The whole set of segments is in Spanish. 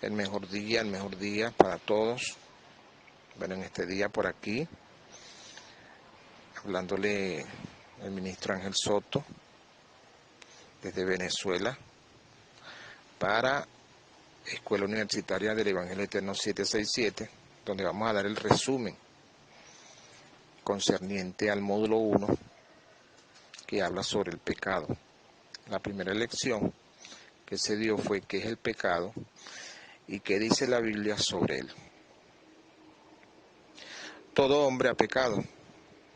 el mejor día para todos. Bueno, en este día por aquí, hablándole el ministro Ángel Soto, desde Venezuela, para Escuela Universitaria del Evangelio Eterno 767, donde vamos a dar el resumen concerniente al módulo 1, que habla sobre el pecado. La primera lección que se dio fue qué es el pecado y qué dice la Biblia sobre él. Todo hombre ha pecado,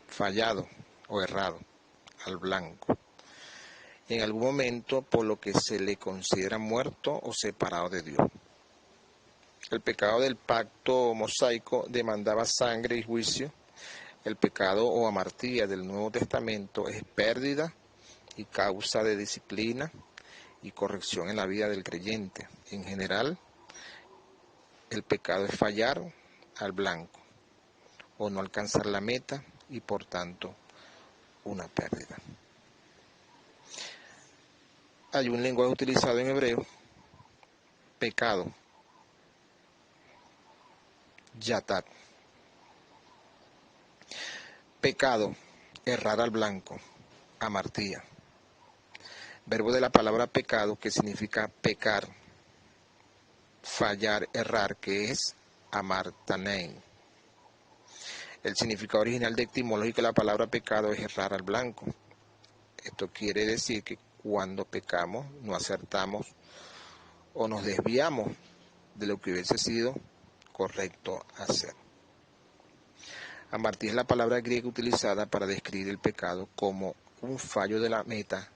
fallado o errado al blanco, en algún momento por lo que se le considera muerto o separado de Dios. El pecado del pacto mosaico demandaba sangre y juicio. El pecado o amartía del Nuevo Testamento es pérdida y causa de disciplina y corrección en la vida del creyente. En general, el pecado es fallar al blanco o no alcanzar la meta y por tanto una pérdida. Hay un lenguaje utilizado en hebreo, pecado, yatat. Pecado, errar al blanco, amartía. Verbo de la palabra pecado, que significa pecar, fallar, errar, que es amartanein. El significado original de etimológico de la palabra pecado es errar al blanco. Esto quiere decir que cuando pecamos, no acertamos o nos desviamos de lo que hubiese sido correcto hacer. Amartía es la palabra griega utilizada para describir el pecado como un fallo de la meta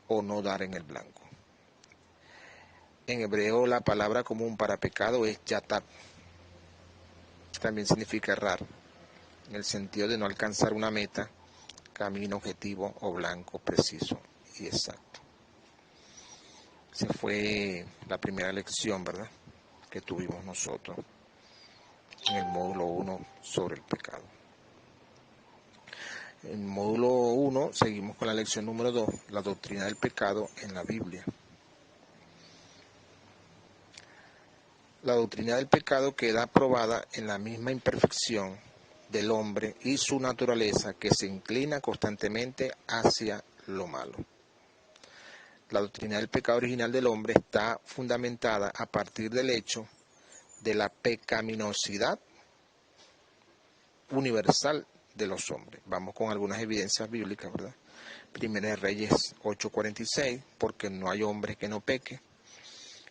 o no dar en el blanco. En hebreo la palabra común para pecado es yatat. También significa errar, en el sentido de no alcanzar una meta, camino, objetivo o blanco preciso y exacto. Esa fue la primera lección, ¿verdad?, que tuvimos nosotros en el módulo 1 sobre el pecado. En el módulo 1 seguimos con la lección número 2, la doctrina del pecado en la Biblia. La doctrina del pecado queda aprobada en la misma imperfección del hombre y su naturaleza, que se inclina constantemente hacia lo malo. La doctrina del pecado original del hombre está fundamentada a partir del hecho de la pecaminosidad universal de los hombres. Vamos con algunas evidencias bíblicas, ¿verdad? Primera de Reyes 8:46, porque no hay hombre que no peque.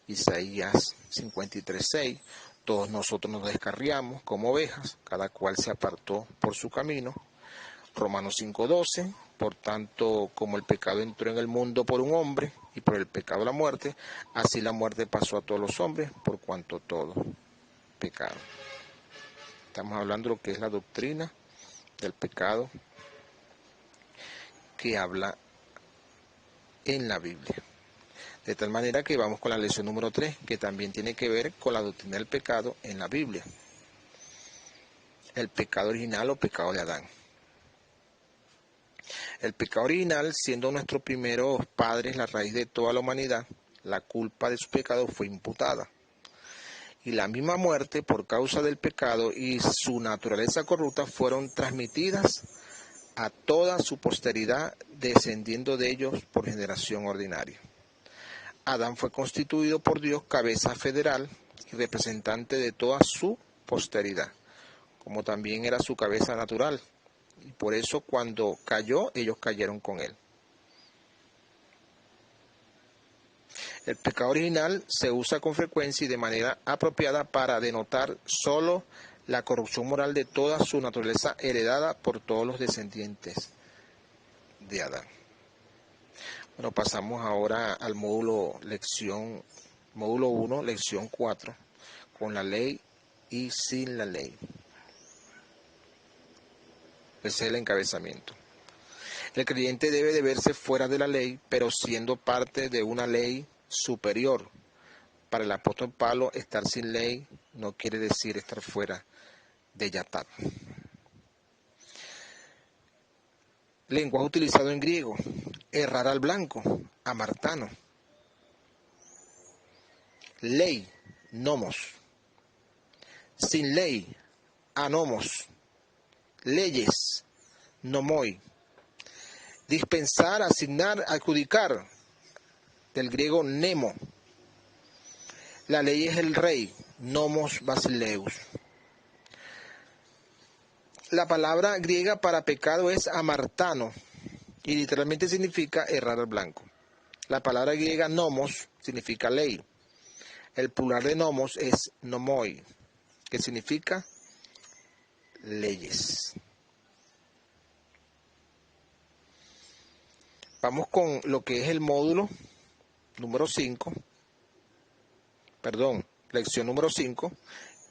Isaías 53:6, todos nosotros nos descarriamos como ovejas, cada cual se apartó por su camino. Romanos 5:12, por tanto, como el pecado entró en el mundo por un hombre y por el pecado la muerte, así la muerte pasó a todos los hombres por cuanto todos pecaron. Estamos hablando de lo que es la doctrina del pecado que habla en la Biblia. De tal manera que vamos con la lección número 3, que también tiene que ver con la doctrina del pecado en la Biblia. El pecado original o pecado de Adán. El pecado original, siendo nuestros primeros padres la raíz de toda la humanidad, la culpa de su pecado fue imputada. Y la misma muerte por causa del pecado y su naturaleza corrupta fueron transmitidas a toda su posteridad, descendiendo de ellos por generación ordinaria. Adán fue constituido por Dios cabeza federal y representante de toda su posteridad, como también era su cabeza natural. Y por eso cuando cayó, ellos cayeron con él. El pecado original se usa con frecuencia y de manera apropiada para denotar solo la corrupción moral de toda su naturaleza heredada por todos los descendientes de Adán. Bueno, pasamos ahora al módulo 1, lección 4, con la ley y sin la ley. Ese es el encabezamiento. El creyente debe de verse fuera de la ley, pero siendo parte de una ley superior. Para el apóstol Pablo, estar sin ley no quiere decir estar fuera de yatat. Lenguaje utilizado en griego: errar al blanco, amartano. Ley, nomos. Sin ley, anomos. Leyes, nomoi. Dispensar, asignar, adjudicar, del griego nemo. La ley es el rey, nomos basileus. La palabra griega para pecado es amartano y literalmente significa errar al blanco. La palabra griega nomos significa ley. El plural de nomos es nomoi, que significa leyes. Vamos con lo que es el módulo número 5, lección número 5,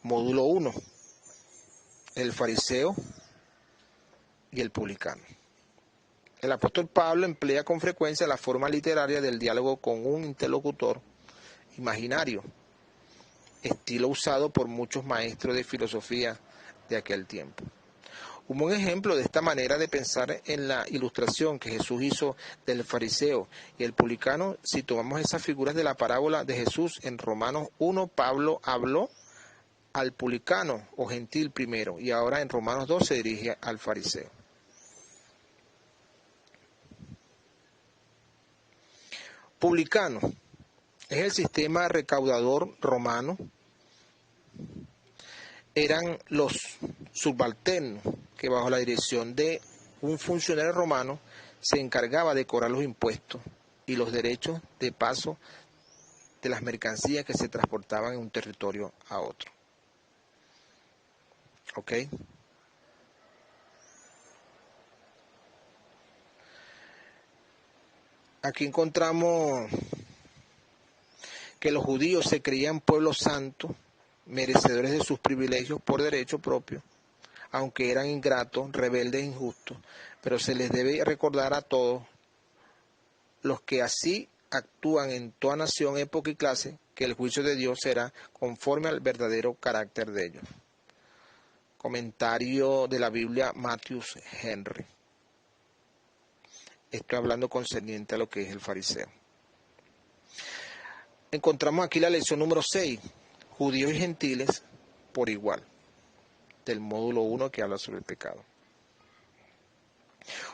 módulo 1, el fariseo y el publicano. El apóstol Pablo emplea con frecuencia la forma literaria del diálogo con un interlocutor imaginario, estilo usado por muchos maestros de filosofía de aquel tiempo. Un buen ejemplo de esta manera de pensar en la ilustración que Jesús hizo del fariseo y el publicano, si tomamos esas figuras de la parábola de Jesús en Romanos 1, Pablo habló al publicano o gentil primero y ahora en Romanos 2 se dirige al fariseo. Publicano es el sistema recaudador romano. Eran los subalternos que bajo la dirección de un funcionario romano se encargaba de cobrar los impuestos y los derechos de paso de las mercancías que se transportaban de un territorio a otro. ¿Ok? Aquí encontramos que los judíos se creían pueblo santo, merecedores de sus privilegios por derecho propio, aunque eran ingratos, rebeldes e injustos, pero se les debe recordar a todos los que así actúan en toda nación, época y clase, que el juicio de Dios será conforme al verdadero carácter de ellos. Comentario de la Biblia, Matthews Henry. Estoy hablando concerniente a lo que es el fariseo. Encontramos aquí la lección número 6, judíos y gentiles por igual, del módulo 1 que habla sobre el pecado.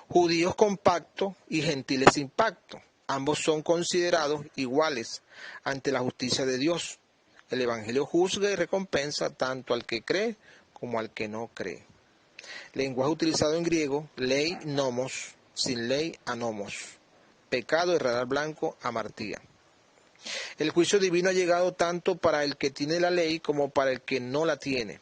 Judíos con pacto y gentiles sin pacto. Ambos son considerados iguales ante la justicia de Dios. El Evangelio juzga y recompensa tanto al que cree como al que no cree. Lenguaje utilizado en griego, ley, nomos, sin ley, anomos. Pecado, errar al blanco, amartía. El juicio divino ha llegado tanto para el que tiene la ley como para el que no la tiene.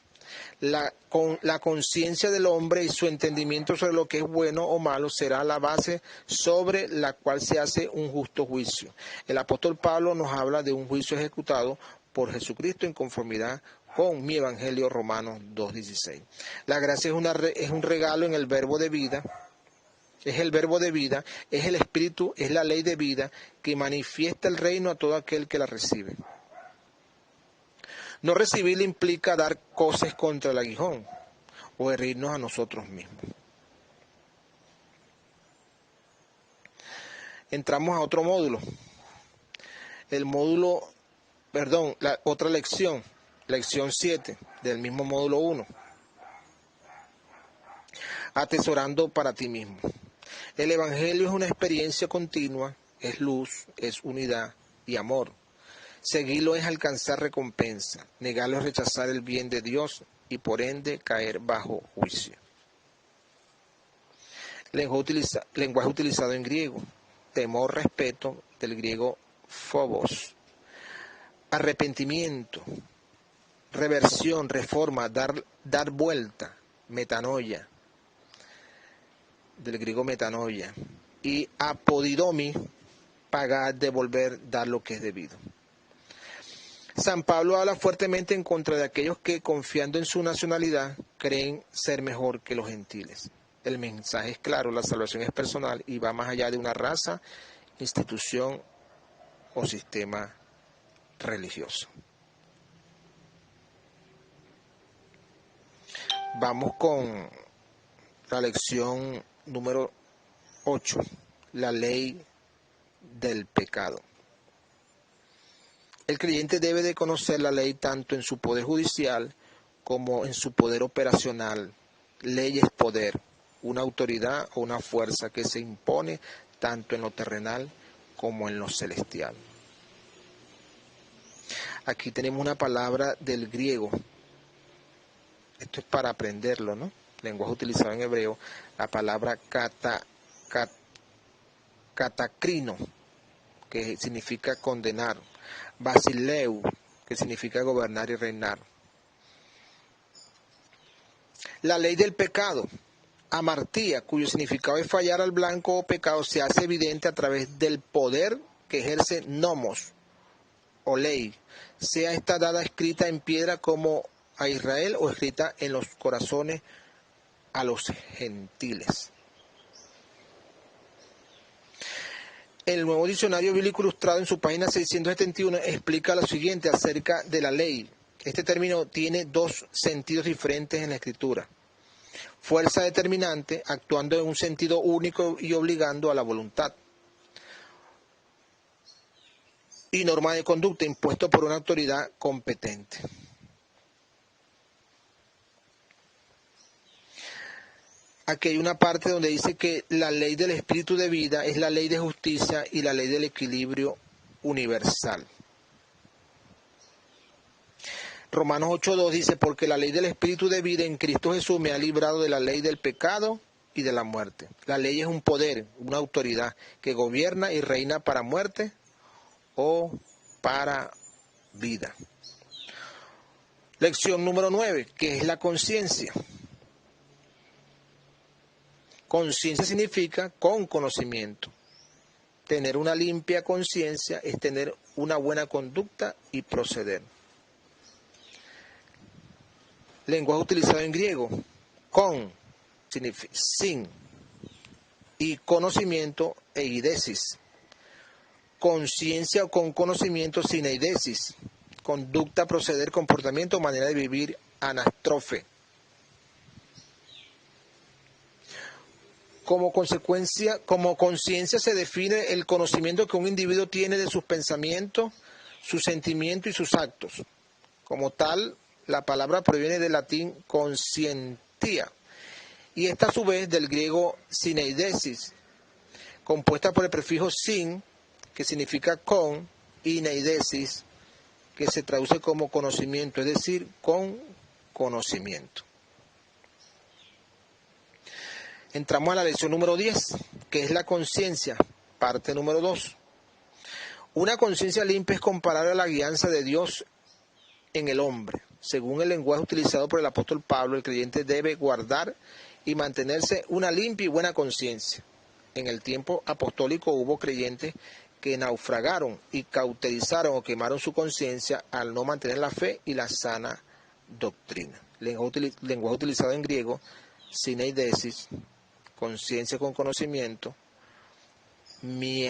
La conciencia del hombre y su entendimiento sobre lo que es bueno o malo será la base sobre la cual se hace un justo juicio. El apóstol Pablo nos habla de un juicio ejecutado por Jesucristo en conformidad con mi Evangelio, Romanos 2:16. La gracia es un regalo en el verbo de vida. Es el verbo de vida, es el Espíritu, es la ley de vida que manifiesta el reino a todo aquel que la recibe. No recibirla implica dar coces contra el aguijón o herirnos a nosotros mismos. Entramos a otro módulo. La otra lección, lección 7 del mismo módulo 1. Atesorando para ti mismo. El Evangelio es una experiencia continua, es luz, es unidad y amor. Seguirlo es alcanzar recompensa, negarlo es rechazar el bien de Dios y por ende caer bajo juicio. Lenguaje utilizado en griego, temor, respeto, del griego phobos. Arrepentimiento, reversión, reforma, dar vuelta, metanoia, del griego metanoia. Y apodidomi, pagar, devolver, dar lo que es debido. San Pablo habla fuertemente en contra de aquellos que, confiando en su nacionalidad, creen ser mejor que los gentiles. El mensaje es claro, la salvación es personal y va más allá de una raza, institución o sistema religioso. Vamos con la lección número 8, la ley del pecado. El creyente debe de conocer la ley tanto en su poder judicial como en su poder operacional. Ley es poder, una autoridad o una fuerza que se impone tanto en lo terrenal como en lo celestial. Aquí tenemos una palabra del griego. Esto es para aprenderlo, ¿no? Lenguaje utilizado en hebreo. La palabra catacrino, que significa condenar. Basileu, que significa gobernar y reinar. La ley del pecado. Amartía, cuyo significado es fallar al blanco o pecado, se hace evidente a través del poder que ejerce nomos o ley, sea esta dada escrita en piedra como a Israel o escrita en los corazones a los gentiles. El Nuevo Diccionario Bíblico Ilustrado en su página 671 explica lo siguiente acerca de la ley. Este término tiene dos sentidos diferentes en la Escritura. Fuerza determinante, actuando en un sentido único y obligando a la voluntad. Y norma de conducta, impuesto por una autoridad competente. Aquí hay una parte donde dice que la ley del espíritu de vida es la ley de justicia y la ley del equilibrio universal. Romanos 8:2 dice, porque la ley del espíritu de vida en Cristo Jesús me ha librado de la ley del pecado y de la muerte. La ley es un poder, una autoridad que gobierna y reina para muerte o para vida. Lección número 9, que es la conciencia. Conciencia significa con conocimiento. Tener una limpia conciencia es tener una buena conducta y proceder. Lenguaje utilizado en griego. Con significa sin y conocimiento eidesis. Conciencia o con conocimiento sin eidesis. Conducta, proceder, comportamiento, manera de vivir, anastrofe. Como conciencia se define el conocimiento que un individuo tiene de sus pensamientos, sus sentimientos y sus actos. Como tal, la palabra proviene del latín conscientia y esta a su vez del griego sineidesis, compuesta por el prefijo sin, que significa con, y neidesis, que se traduce como conocimiento, es decir, con conocimiento. Entramos a la lección número 10, que es la conciencia, parte número 2. Una conciencia limpia es comparable a la guianza de Dios en el hombre. Según el lenguaje utilizado por el apóstol Pablo, el creyente debe guardar y mantenerse una limpia y buena conciencia. En el tiempo apostólico hubo creyentes que naufragaron y cauterizaron o quemaron su conciencia al no mantener la fe y la sana doctrina. Lenguaje utilizado en griego, sineidesis, conciencia con conocimiento, miaino,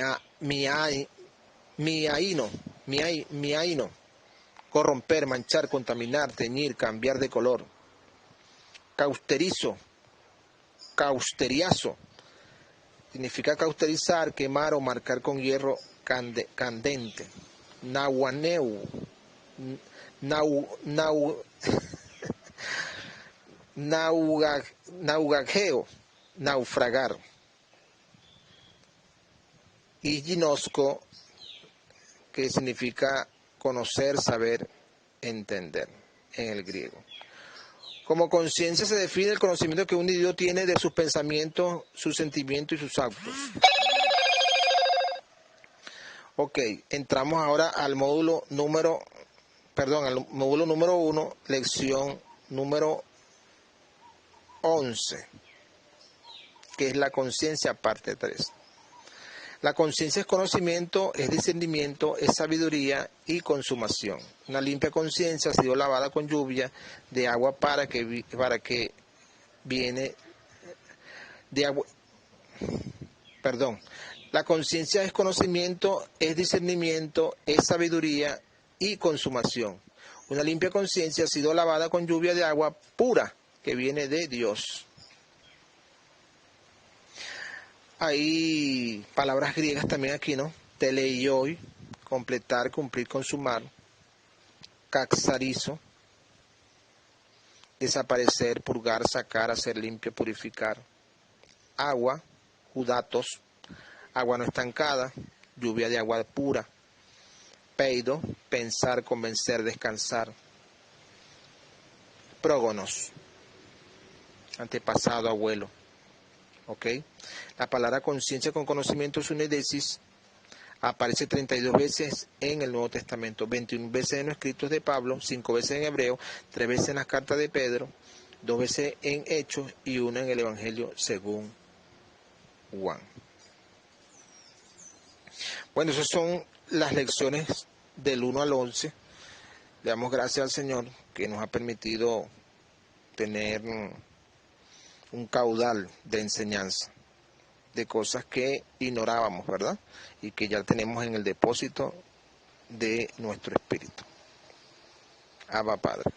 corromper, manchar, contaminar, teñir, cambiar de color. Causteriazo, significa cauterizar, quemar o marcar con hierro candente. Nahuaneu, naugageo, naufragar. Y ginosco, que significa conocer, saber, entender en el griego. Como conciencia se define el conocimiento que un individuo tiene de sus pensamientos, sus sentimientos y sus actos. Ok, entramos ahora al módulo número 1, lección número 11, que es la conciencia, parte 3. La conciencia es conocimiento, es discernimiento, es sabiduría y consumación. Una limpia conciencia ha sido lavada con lluvia de agua para que viene de agua. La conciencia es conocimiento, es discernimiento, es sabiduría y consumación. Una limpia conciencia ha sido lavada con lluvia de agua pura que viene de Dios. Hay palabras griegas también aquí, ¿no? Teleioi, completar, cumplir, consumar. Caxarizo, desaparecer, purgar, sacar, hacer limpio, purificar. Agua, judatos, agua no estancada, lluvia de agua pura. Peido, pensar, convencer, descansar. Prógonos, antepasado, abuelo. ¿Ok? La palabra conciencia con conocimiento es una eidesis. Aparece 32 veces en el Nuevo Testamento, 21 veces en los escritos de Pablo, 5 veces en Hebreo, 3 veces en las cartas de Pedro, 2 veces en Hechos y 1 en el Evangelio según Juan. Bueno, esas son las lecciones del 1 al 11. Le damos gracias al Señor que nos ha permitido tener un caudal de enseñanza, de cosas que ignorábamos, ¿verdad? Y que ya tenemos en el depósito de nuestro espíritu. Abba Padre.